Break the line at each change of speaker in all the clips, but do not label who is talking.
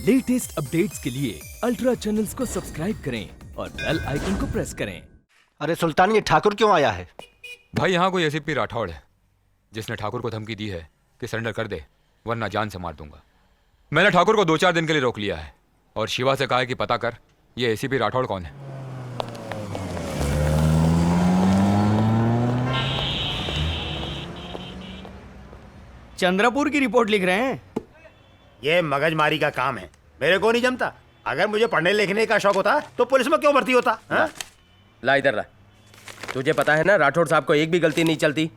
Latest updates के लिए ultra channels को सब्सक्राइब करें और बेल आइकन को प्रेस करें।
अरे सुल्तान, ये ठाकुर क्यों आया है?
भाई यहाँ कोई एसीपी राठौड़ है जिसने ठाकुर को धमकी दी है कि सरेंडर कर दे वरना जान से मार दूंगा। मैंने ठाकुर को 2-4 दिन के लिए रोक लिया है और शिवा से कहा है कि पता कर ये एसीपी राठौड़ कौन है।
चंद्रपुर की रिपोर्ट लिख रहे हैं।
ये मगजमारी का काम है, मेरे को नहीं जमता। अगर मुझे पढ़ने लिखने का शौक होता तो पुलिस में क्यों भर्ती होता? हाँ?
ला इधर ला। तुझे पता है ना राठौड़ साहब को एक भी गलती नहीं चलती।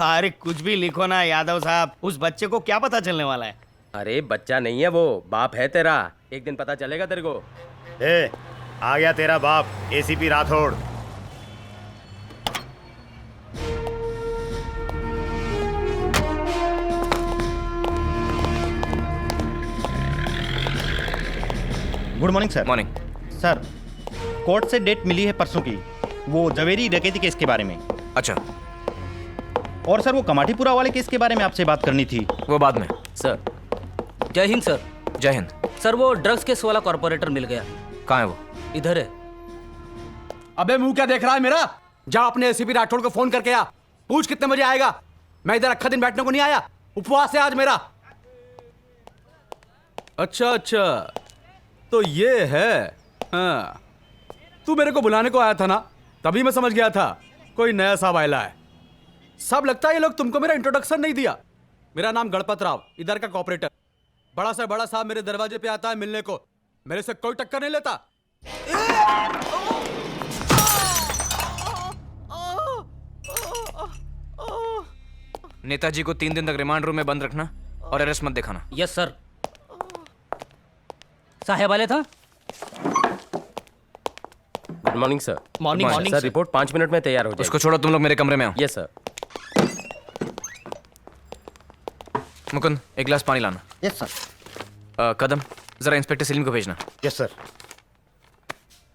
अरे कुछ भी लिखो ना यादव साहब, उस बच्चे को क्या पता चलने वाला है।
अरे बच्चा नहीं है वो, बाप है तेरा। एक दिन पता चलेगा तेरे को।
आ गया तेरा बाप, ACP Rathore.
Good morning sir.
Morning
sir, court से डेट मिली है परसों की, वो जवेरी डकैती केस के बारे में।
अच्छा,
और सर वो कमाटीपुरा वाले केस के बारे में आपसे बात करनी थी।
वो बाद में।
सर जय हिंद। सर
जय हिंद।
सर वो ड्रग्स केस वाला कॉर्पोरेटर मिल गया।
कहाँ है वो?
इधर है।
अबे मुंह क्या देख रहा है मेरा? जा अपने एसीपी राठौड़ को फोन करके आ, पूछ कितने बजे आएगा। मैं इधर अक्खा दिन बैठने को नहीं आया, उपवास है आज मेरा। अच्छा अच्छा, तो ये है। हाँ, तू मेरे को बुलाने को आया था ना, तभी मैं समझ गया था कोई नया साहब आयला है। सब लगता है ये लोग तुमको मेरा इंट्रोडक्शन नहीं दिया। मेरा नाम गणपत राव, इधर का कॉपरेटर। बड़ा से बड़ा साहब मेरे दरवाजे पे आता है मिलने को, मेरे से कोई टक्कर नहीं लेता।
नेताजी को 3 दिन तक रिमांड रूम में बंद रखना और अरेस्ट मत दिखाना।
Yes sir. साहेब वाले था।
Good morning sir.
Morning morning
sir, report 5 minute में तैयार हो जाएगी।
उसको छोड़ो, तुम लोग मेरे कमरे में आओ।
Yes sir.
मुकुंद, एक गिलास पानी लाना।
Yes sir.
कदम, जरा इंस्पेक्टर सलीम को भेजना।
Yes sir.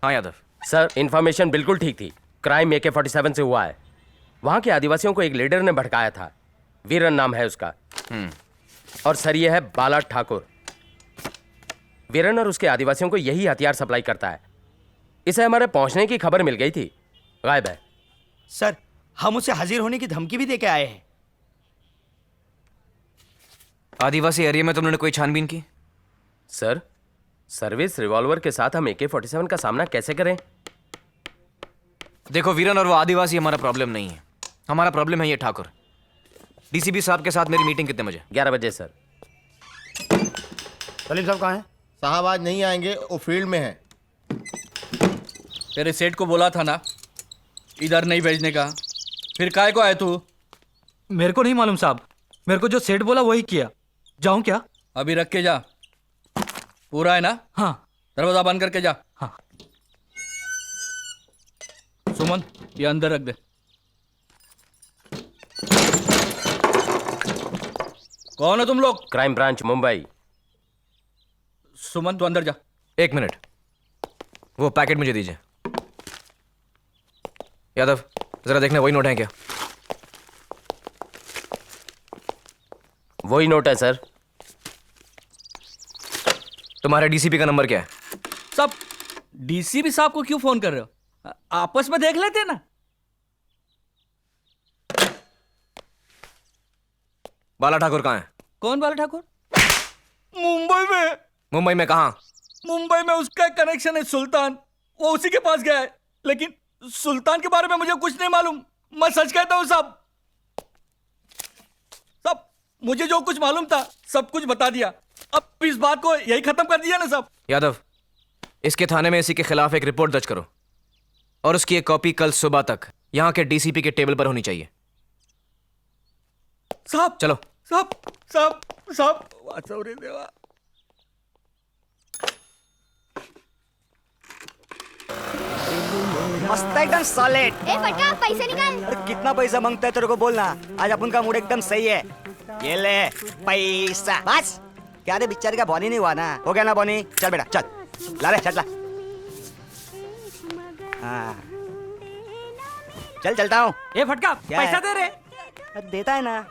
हाँ यादव।
सर, इंफॉर्मेशन बिल्कुल ठीक थी। क्राइम AK-47 से हुआ है। वहां के आदिवासियों को एक लीडर ने भड़काया था, वीरन नाम है उसका। और सर ये है बाला ठाकुर। वीरन और उसके आदिवासियों को यही हथियार सप्लाई करता है। इसे हमारे पहुंचने की खबर मिल गई थी, गायब है।
सर हम उसे हाजिर होने की धमकी भी देके आए हैं।
आदिवासी एरिया में तुमने कोई छानबीन की?
सर, सर्विस रिवॉल्वर के साथ हम AK-47 का सामना कैसे करें?
देखो वीरन और वो आदिवासी हमारा प्रॉब्लम नहीं है, हमारा प्रॉब्लम है ये ठाकुर। डीसीपी साहब के साथ मेरी मीटिंग कितने बजे?
11 बजे सर।
सलीम साहब कहाँ हैं?
साहब आज नहीं आएंगे, वो फील्ड में है।
तेरे सेठ को बोला था ना इधर नहीं भेजने का, फिर काय को आए तू?
मेरे को नहीं मालूम साहब, मेरे को जो सेठ बोला वही किया। जाऊं क्या?
अभी रख के जा। पूरा है ना?
हाँ।
दरवाजा बंद करके जा।
हाँ।
सुमन, ये अंदर रख दे। कौन हो तुम लोग?
Crime branch Mumbai.
सुमन तू अंदर जा।
1 मिनट, वो पैकेट मुझे दीजिए। यादव, जरा देखना वही नोट है क्या?
वही नोट है सर।
तुम्हारे डीसीपी का नंबर क्या है?
सब डीसीपी साहब को क्यों फोन कर रहे हो? आपस में देख लेते ना।
बाला ठाकुर कहाँ है?
कौन बाला ठाकुर? मुंबई में।
मुंबई में कहाँ?
मुंबई में उसका कनेक्शन है सुल्तान, वो उसी के पास गया है। लेकिन सुल्तान के बारे में मुझे कुछ नहीं मालूम, मैं सच कहता हूं साहब। सब मुझे जो कुछ मालूम था सब कुछ बता दिया। अब इस बात को यही खत्म कर दिया ना साहब।
यादव, इसके थाने में इसी के खिलाफ एक रिपोर्ट दर्ज करो और उसकी एक कॉपी कल सुबह तक यहाँ के डीसीपी के टेबल पर होनी चाहिए।
साहब
चलो।
साहब साहब साहब, वाचवरे देवा।
मस्त एकदम सॉलिड।
ए फटका, पैसे निकाल।
अरे कितना पैसा मांगता है तेरे को बोलना, आज अपन का मूड एकदम सही है। ये ले पैसा बस। क्या रे बिचारी का बॉनी नहीं हुआ ना? हो गया ना बॉनी? चल बेटा चल, ला रे चल ला। हाँ चल चलता हूँ।
ए फटका, पैसा दे रे।
देता है ना।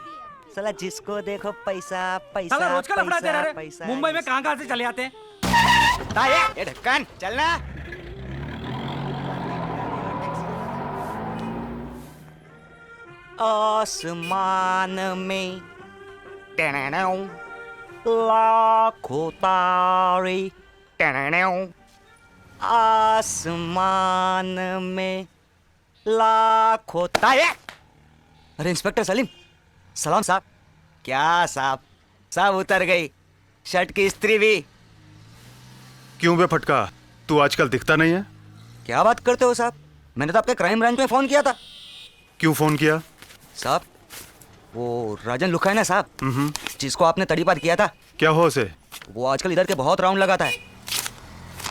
साला जिसको देखो पैसा पैसा
साला रोज का लफड़ा
पैसा,
तेरा रे।
पैसा,
मुंबई में कहाँ से चले आते हैं?
ये ढक्कन चलना। आसमान में टेनेनेऊ, लाखों तारे टेनेनेऊ, आसमान में लाखों तारे। अरे इंस्पेक्टर सलीम, सलाम साहब। क्या साहब, सब उतर गई, शर्ट की इस्त्री भी।
क्यों बे फटका, तू आजकल दिखता नहीं है?
क्या बात करते हो साहब, मैंने तो आपके क्राइम ब्रांच में फोन किया था।
क्यों फोन किया?
साहब वो राजन लुखा है ना साहब, जिसको आपने तड़ीपार किया था।
क्या हो उसे?
वो आजकल इधर के बहुत राउंड लगाता है।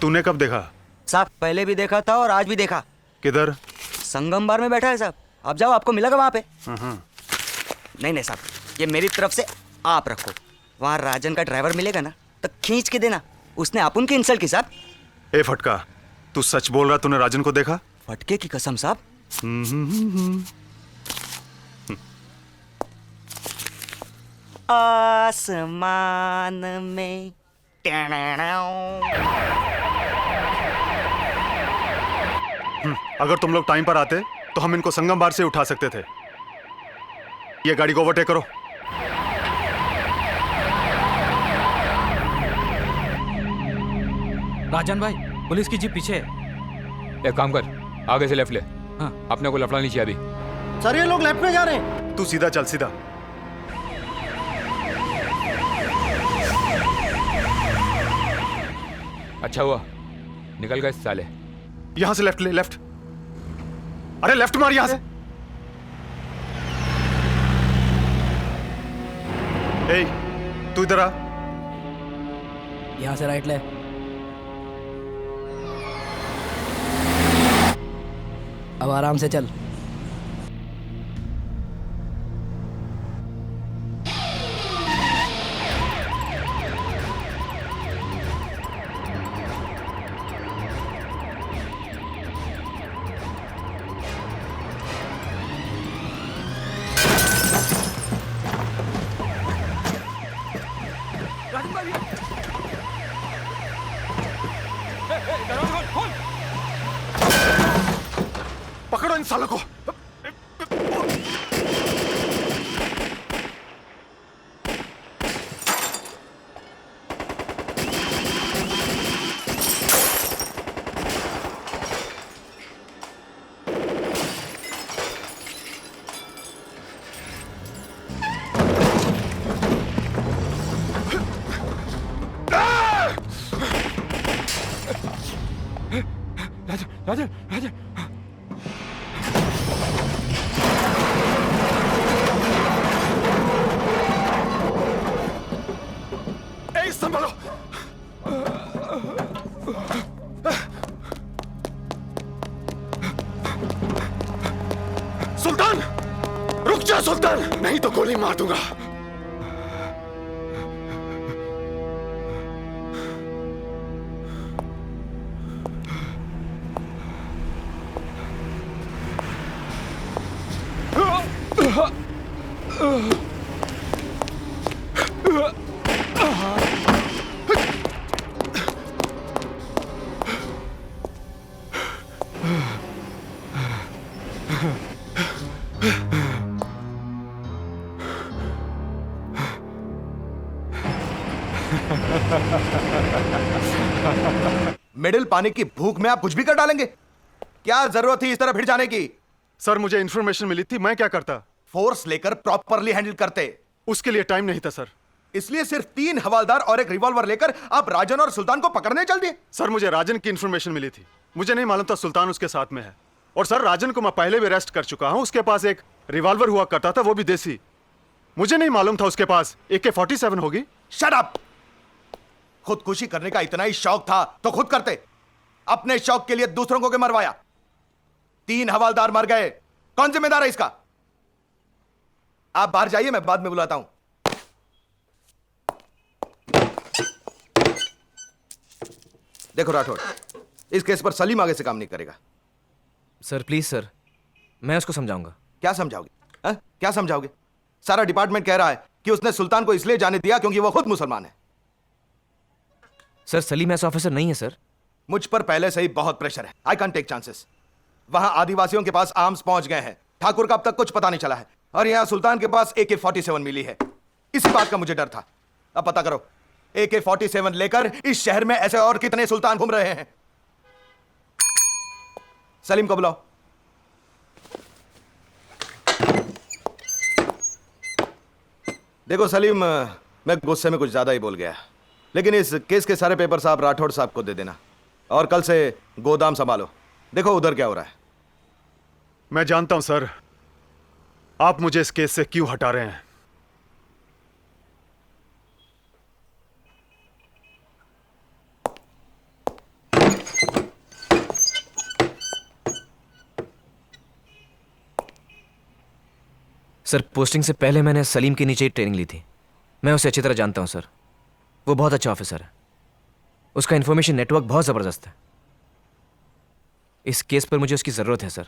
तूने कब देखा?
साहब पहले भी देखा था और आज भी देखा।
किधर?
संगम बार में बैठा है साहब, आप जाओ आपको मिलेगा वहाँ पे। नहीं नहीं साहब, ये मेरी तरफ से आप रखो। वहाँ राजन का ड्राइवर मिलेगा ना तो खींच के देना, उसने अपन की इंसल्ट की साहब।
ए फटका, तू सच बोल रहा? तूने राजन को देखा?
फटके की कसम साहब। आसमान में
अगर तुम लोग टाइम पर आते तो हम इनको संगम बार से उठा सकते थे। ये गाड़ी को ओवरटेक करो।
राजन भाई, पुलिस की जीप पीछे है।
एक काम कर, आगे से लेफ्ट ले।
हाँ।
अपने को लफड़ा नहीं चाहिए अभी।
सर ये लोग लेफ्ट में जा रहे हैं।
तू सीधा चल, सीधा।
अच्छा हुआ निकल गए साले।
यहां से लेफ्ट ले, लेफ्ट। अरे लेफ्ट मार यहां से। ए, तू इधर आ।
यहाँ से राइट ले। अब आराम से चल।
पकड़ो इन सालों को।
राजन, राजन।
ए, संभालो। सुल्तान, रुक जा सुल्तान, नहीं तो गोली मार दूंगा।
मिडिल पानी की भूख में आप कुछ भी कर डालेंगे। क्या जरूरत थी इस तरह भिड़ जाने की?
सर मुझे इन्फॉर्मेशन मिली थी, मैं क्या करता?
फोर्स लेकर प्रॉपरली हैंडल करते।
उसके लिए टाइम नहीं था सर।
इसलिए सिर्फ 3 हवालदार और एक रिवॉल्वर लेकर आप राजन और सुल्तान को पकड़ने चल दिए।
सर मुझे राजन की इन्फॉर्मेशन मिली थी, मुझे नहीं मालूम था सुल्तान उसके साथ में है। और सर राजन को मैं पहले भी अरेस्ट कर चुका हूं, उसके पास एक रिवॉल्वर हुआ करता था, वो भी देसी। मुझे नहीं मालूम था उसके पास AK-47 होगी।
Shut up! खुदकुशी करने का इतना ही शौक था तो खुद करते। अपने शौक के लिए दूसरों को क्यों मरवाया? 3 हवालदार मर गए, कौन जिम्मेदार है इसका? आप बाहर जाइए, मैं बाद में बुलाता हूं। देखो राठौड़, इस केस पर सलीम आगे से काम नहीं करेगा।
सर प्लीज सर, मैं उसको समझाऊंगा।
क्या समझाओगे? क्या समझाओगे? सारा डिपार्टमेंट कह रहा है कि उसने सुल्तान को इसलिए जाने दिया क्योंकि वो खुद मुसलमान है।
सर सलीम ऐसा ऑफिसर नहीं है सर।
मुझ पर पहले से ही बहुत प्रेशर है। I can take chances. वहां आदिवासियों के पास आर्म्स पहुंच गए हैं, ठाकुर का अब तक कुछ पता नहीं चला है, और यहां सुल्तान के पास AK-47 मिली है। इसी बात का मुझे डर था। अब पता करो AK-47 लेकर इस शहर में ऐसे और कितने सुल्तान घूम रहे हैं। सलीम को बुलाओ। देखो सलीम, मैं गुस्से में कुछ ज्यादा ही बोल गया, लेकिन इस केस के सारे पेपर्स आप राठौड़ साहब को दे देना और कल से गोदाम संभालो। देखो उधर क्या हो रहा है।
मैं जानता हूं सर, आप मुझे इस केस से क्यों हटा रहे हैं।
सर पोस्टिंग से पहले मैंने सलीम के नीचे ही ट्रेनिंग ली थी। मैं उसे अच्छी तरह जानता हूं सर। वो बहुत अच्छा ऑफिसर है। उसका इंफॉर्मेशन नेटवर्क बहुत जबरदस्त है। इस केस पर मुझे उसकी जरूरत है सर।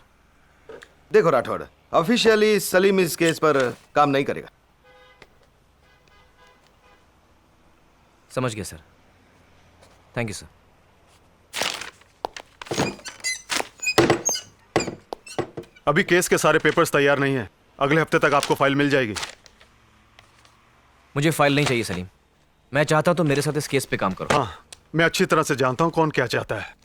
देखो राठौड़, ऑफिशियली सलीम इस केस पर काम नहीं करेगा।
समझ गया सर। Thank you sir.
अभी केस के सारे पेपर्स तैयार नहीं हैं। अगले हफ्ते तक आपको फाइल मिल जाएगी।
मुझे फाइल नहीं चाहिए सलीम। मैं चाहता हूं तो मेरे साथ इस केस पे काम करो।
हाँ, मैं अच्छी तरह से जानता हूं कौन क्या चाहता है।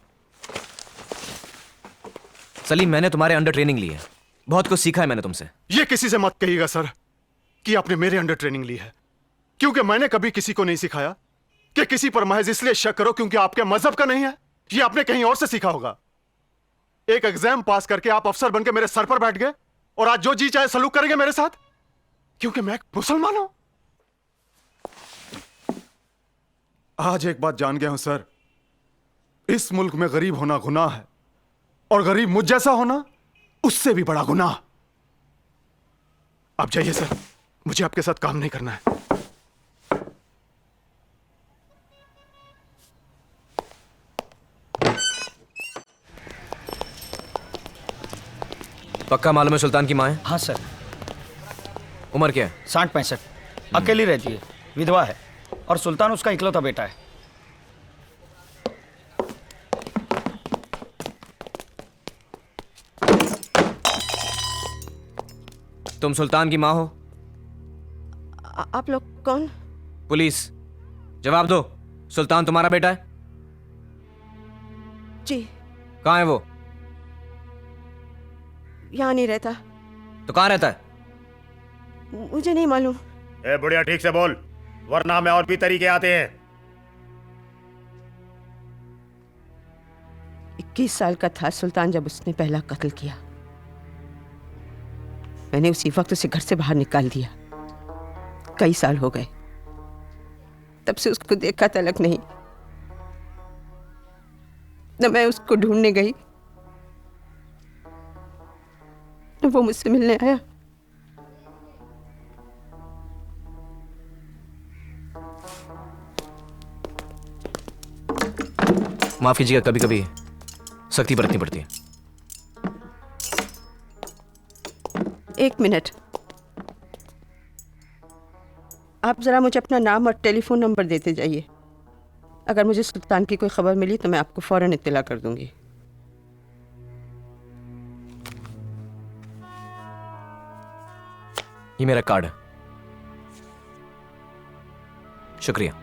सलीम, मैंने तुम्हारे अंडर ट्रेनिंग ली है, बहुत कुछ सीखा है मैंने तुमसे।
ये किसी से मत कहिएगा सर कि आपने मेरे अंडर ट्रेनिंग ली है, क्योंकि मैंने कभी किसी को नहीं सिखाया कि किसी पर महज इसलिए शक करो क्योंकि आपके मजहब का नहीं है। ये आपने कहीं और से सीखा होगा। एक एग्जाम पास करके आप अफसर बनके मेरे सर पर बैठ गए और आज जो जी चाहे सलूक करेंगे मेरे साथ क्योंकि मैं एक मुसलमान हूं। आज एक बात जान गया हूं सर, इस मुल्क में गरीब होना गुनाह है और गरीब मुझ जैसा होना उससे भी बड़ा गुनाह। आप जाइए सर, मुझे आपके साथ काम नहीं करना है।
पक्का मालूम है सुल्तान की माँ है?
हाँ सर।
उम्र क्या है?
60-65। अकेली रहती है, विधवा है, और सुल्तान उसका इकलौता बेटा है।
तुम सुल्तान की माँ हो?
आप लोग कौन?
पुलिस। जवाब दो, सुल्तान तुम्हारा बेटा है?
जी।
कहाँ है वो?
यहाँ नहीं रहता।
तो कहाँ रहता है?
मुझे नहीं मालूम।
ए बुढ़िया, ठीक से बोल, वरना में और भी तरीके आते हैं।
21 साल का था सुल्तान जब उसने पहला कत्ल किया। मैंने उसी वक्त उसे घर से बाहर निकाल दिया। कई साल हो गए, तब से उसको देखा तलक नहीं। न मैं उसको ढूंढने गई, न वो मुझसे मिलने आया।
माफ कीजिएगा, कभी कभी सख्ती बरतनी पड़ती है।
एक मिनट, आप जरा मुझे अपना नाम और टेलीफोन नंबर देते जाइए। अगर मुझे सुल्तान की कोई खबर मिली तो मैं आपको फौरन इत्तला कर दूंगी।
ये मेरा कार्ड है। शुक्रिया।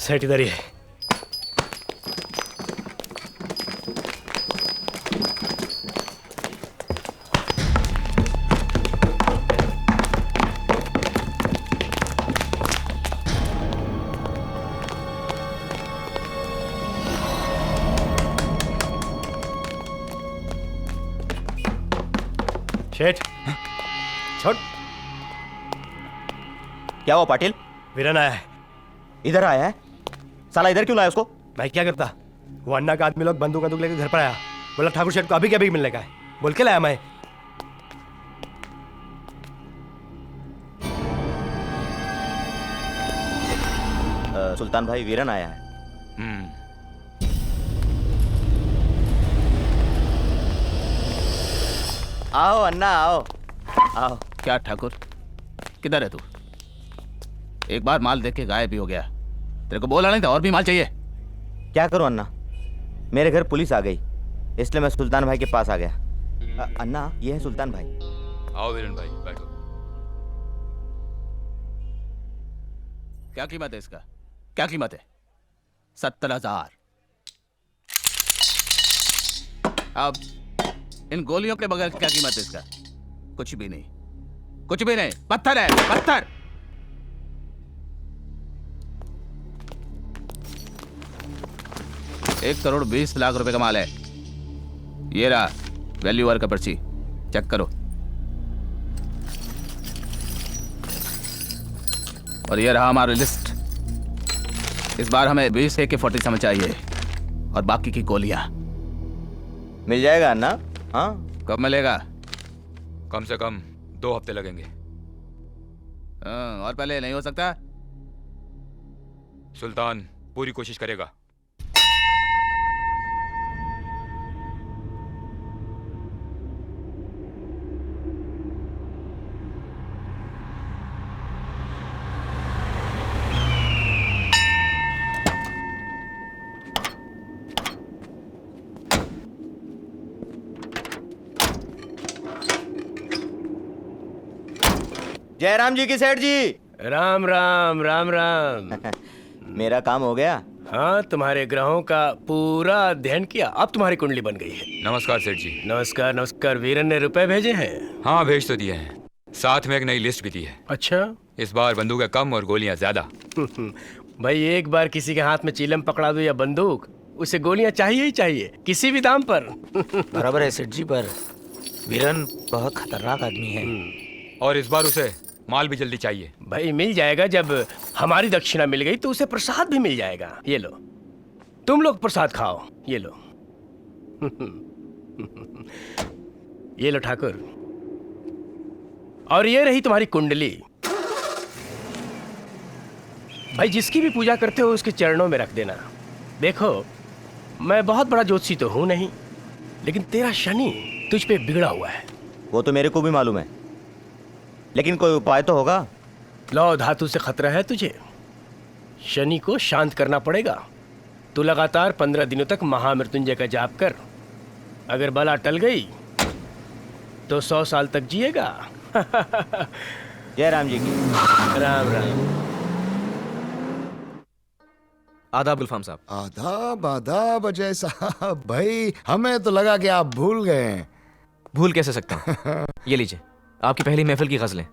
सेठ इधर ही है। सेठ, छोड़।
क्या हुआ पाटिल?
वीरन आया है।
इधर आया है? साला इधर क्यों लाया उसको?
मैं क्या करता, वो अन्ना का आदमी लोग बंदूक लेकर घर पर आया। बोला ठाकुर शेठ को अभी के अभी मिलने का है। बोल के लाया मैं।
सुल्तान भाई, वीरन आया है। आओ अन्ना, आओ आओ।
क्या ठाकुर, किधर है तू? एक बार माल देख के गायब भी हो गया। तेरे को बोला नहीं था और भी माल चाहिए?
क्या करूं अन्ना, मेरे घर पुलिस आ गई, इसलिए मैं सुल्तान भाई के पास आ गया। अन्ना, ये है सुल्तान भाई।
आओ वीरन भाई, बैठो।
क्या कीमत है इसका? क्या कीमत है? 70,000। अब इन गोलियों के बगैर क्या कीमत है इसका? कुछ भी नहीं, कुछ भी नहीं। पत्थर है, पत्थर। ₹1,20,00,000 का माल है। ये रहा वैल्यूअर का पर्ची, चेक करो। और ये रहा हमारी लिस्ट। इस बार हमें 20 AK-47 चाहिए और बाकी की गोलियां।
मिल जाएगा अन्ना? हाँ।
कब मिलेगा?
कम से कम 2 हफ्ते लगेंगे।
और पहले नहीं हो सकता?
सुल्तान पूरी कोशिश करेगा।
जयराम जी की सेठ जी।
राम राम राम राम।
मेरा काम हो गया?
हाँ, तुम्हारे ग्रहों का पूरा अध्ययन किया, अब तुम्हारी कुंडली बन गई है।
नमस्कार सेठ जी।
नमस्कार नमस्कार। वीरन ने रुपए भेजे हैं?
हाँ, भेज तो दिए हैं, साथ में एक नई लिस्ट भी दी है।
अच्छा।
इस बार बंदूकें कम और गोलियां ज्यादा।
भाई, एक बार किसी के हाथ में चीलम पकड़ा दो या बंदूक, उसे गोलियां चाहिए ही चाहिए, किसी भी दाम पर।
बराबर है सेठ जी, पर वीरन बहुत खतरनाक आदमी है।
और इस बार उसे माल भी जल्दी चाहिए।
भाई मिल जाएगा, जब हमारी दक्षिणा मिल गई तो उसे प्रसाद भी मिल जाएगा। ये लो, तुम लोग प्रसाद खाओ, ये लो। ये लो ठाकुर, और ये रही तुम्हारी कुंडली। भाई, जिसकी भी पूजा करते हो उसके चरणों में रख देना। देखो, मैं बहुत बड़ा ज्योतिषी तो हूं नहीं, लेकिन तेरा शनि तुझ पे बिगड़ा हुआ है।
वो तो मेरे को भी मालूम है, लेकिन कोई उपाय तो होगा।
लौ धातु से खतरा है तुझे, शनि को शांत करना पड़ेगा। तू लगातार 15 दिनों तक महामृत्युंजय का जाप कर। अगर बला टल गई तो 100 साल तक जिएगा।
जय राम जी की।
राम राम।
आदाब गुलफाम साहब।
आदाब आदाब अजय साहब। भाई, हमें तो लगा कि आप भूल गए हैं।
भूल कैसे सकता हूँ? ये लीजिए, आपकी पहली महफिल की गजलें।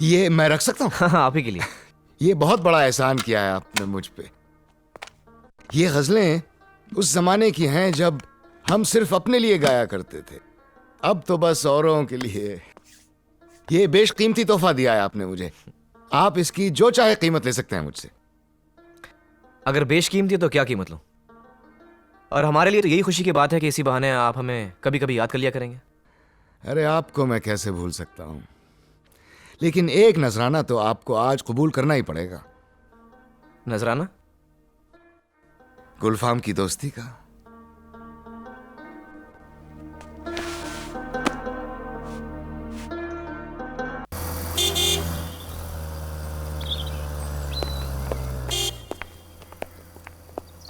ये मैं रख सकता हूँ?
हाँ, आप ही के लिए।
ये बहुत बड़ा एहसान किया है आपने मुझ पे। ये गजलें उस जमाने की हैं जब हम सिर्फ अपने लिए गाया करते थे, अब तो बस औरों के लिए। ये बेशकीमती तोहफा दिया है आपने मुझे। आप इसकी जो चाहे कीमत ले सकते हैं मुझसे।
अगर बेशकीमती है तो क्या कीमत लूं? और हमारे लिए तो यही खुशी की बात है कि इसी बहाने आप हमें कभी कभी याद कर लिया करेंगे।
अरे, आपको मैं कैसे भूल सकता हूं, लेकिन एक नजराना तो आपको आज कबूल करना ही पड़ेगा।
नजराना?
गुलफाम की दोस्ती का।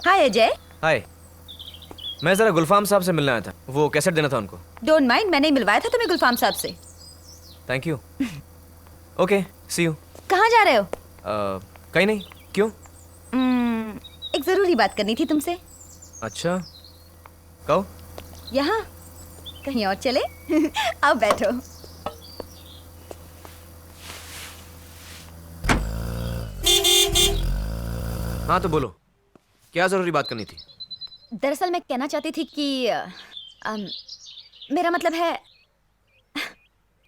हाय अजय।
हाय, मैं जरा गुलफाम साहब से मिलने आया था, वो कैसेट देना था उनको।
डोंट माइंड, मैंने ही मिलवाया था तुम्हें गुलफाम साहब से।
Thank you. Okay, see you.
कहाँ जा रहे हो?
कहीं नहीं। क्यों?
एक जरूरी बात करनी थी तुमसे।
अच्छा, कहो।
यहाँ कहीं और चले? अब बैठो।
हाँ तो बोलो, क्या जरूरी बात करनी थी?
दरअसल मैं कहना चाहती थी कि मेरा मतलब है,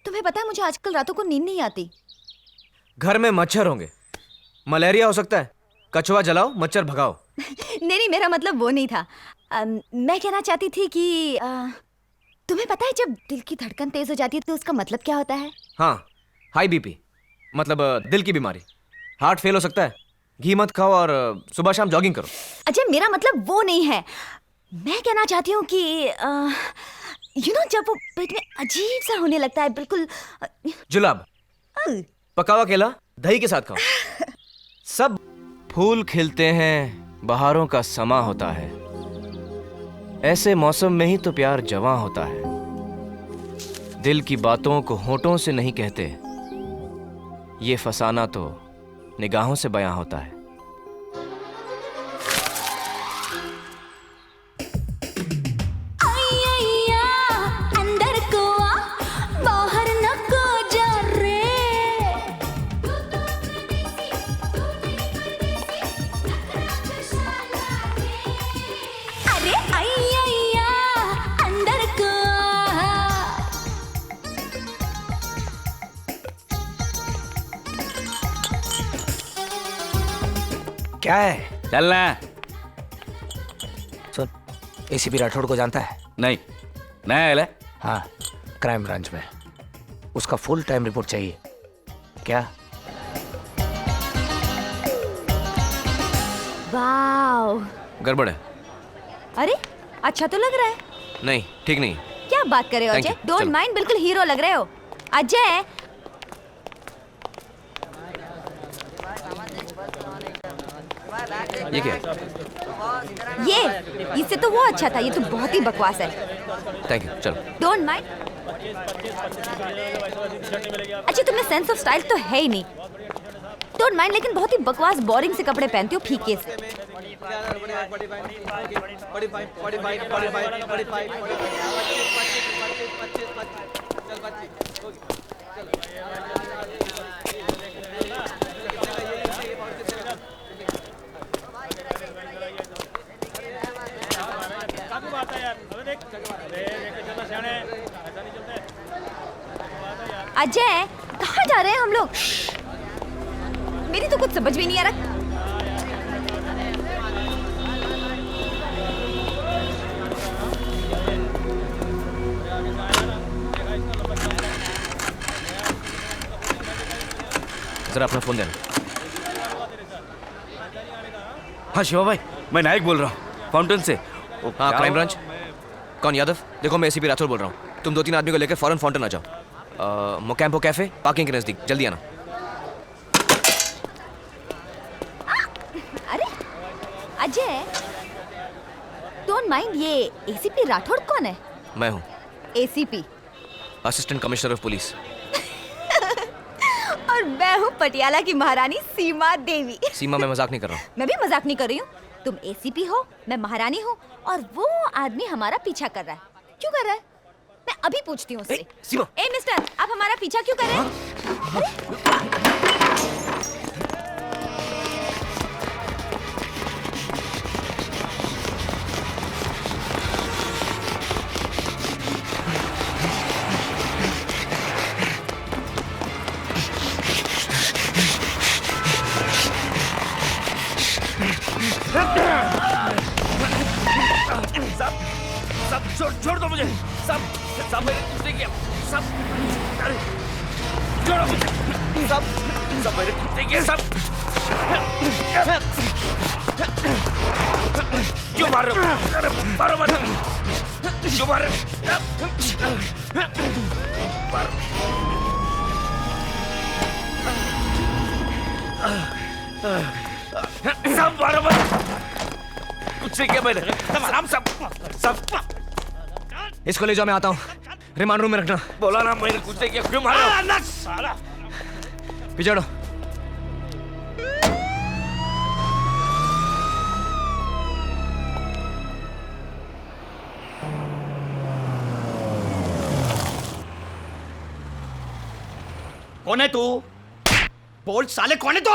तुम्हें पता है मुझे आजकल रातों को नींद नहीं आती।
घर में मच्छर होंगे, मलेरिया हो सकता है। कछुआ जलाओ, मच्छर भगाओ।
नहीं, मेरा मतलब वो नहीं था। मैं कहना चाहती थी कि तुम्हें पता है जब दिल की धड़कन तेज हो जाती है तो उसका मतलब क्या होता है?
हाँ, हाई बीपी, मतलब दिल की बीमारी, हार्ट फेल हो सकता है। घी मत खाओ और सुबह शाम जॉगिंग करो।
अजय मेरा मतलब वो नहीं है, मैं कहना चाहती हूँ कि जब वो पेट में अजीब सा होने लगता है, बिल्कुल
जुलाब, पका हुआ केला दही के साथ खाओ। सब फूल खिलते हैं, बहारों का समा होता है, ऐसे मौसम में ही तो प्यार जवां होता है। दिल की बातों को होठों से नहीं कहते, ये फसाना तो निगाहों से बयां होता है।
अंदर को आ, बाहर न को जा रे। अरे अय्या अंदर को आ।
क्या है?
चलना।
सुन, एसीपी राठौड़ को जानता है?
नहीं, नहीं अगले।
हाँ, क्राइम ब्रांच में। उसका फुल टाइम रिपोर्ट चाहिए। क्या?
वाओ,
गड़बड़ है।
अरे अच्छा तो लग रहा है।
नहीं, ठीक नहीं।
क्या बात कर रहे हो
Thank
अजय?
you,
डोंट
चलो।
माइंड, बिल्कुल हीरो लग रहे हो अजय।
ये क्या?
ये इससे तो वो अच्छा था, ये तो बहुत ही बकवास है।
थैंक यू, चलो।
Don't mind. अच्छा तुमने सेंस ऑफ स्टाइल तो है ही नहीं। डोंट माइंड, लेकिन बहुत ही बकवास बोरिंग से कपड़े पहनते हो, फीके से। अजय कहाँ जा रहे हैं हम लोग? मेरी तो कुछ समझ में नहीं आ रहा।
जरा अपना फोन देना।
हाँ शिवा भाई, मैं नायक बोल रहा हूँ फाउंटेन से।
हाँ, क्राइम ब्रांच। कौन? यादव? देखो मैं एसीपी राठौर बोल रहा हूँ। तुम 2-3 आदमी को लेकर फौरन फाउंटेन आ जाओ। मोकैम्पो कैफे, पार्किंग के नजदीक। जल्दी आना।
अरे अजय डोंट माइंड, ये एसीपी राठौड़ कौन है?
मैं हूँ
ACP
assistant commissioner of police.
और मैं हूँ पटियाला की महारानी सीमा देवी।
सीमा, मैं मजाक नहीं कर रहा हूँ।
मैं भी मजाक नहीं कर रही हूँ। तुम एसीपी हो, मैं महारानी हूँ, और वो आदमी हमारा पीछा कर रहा है। क्यों कर रहा है? मैं अभी पूछती हूँ उससे।
सीमा।
ए मिस्टर, आप हमारा पीछा क्यों कर रहे हैं?
छोड़ दो मुझे। सब मैंने कुछ नहीं किया। सब अरे छोड़ो मुझे। सब मैंने कुछ नहीं किया। सब क्यों मार रहे हो? अरे मारो मत। क्यों मार रहे हो? मारो। सब मारो मत। कुछ नहीं किया मैंने। सब
इसको ले जाओ, मैं आता हूँ। रिमांड रूम में रखना।
बोला ना मैंने कुछ नहीं किया। क्यों मार रहे हो? साला
पीछे हटो।
कौन है तू? बोल साले, कौन है तू?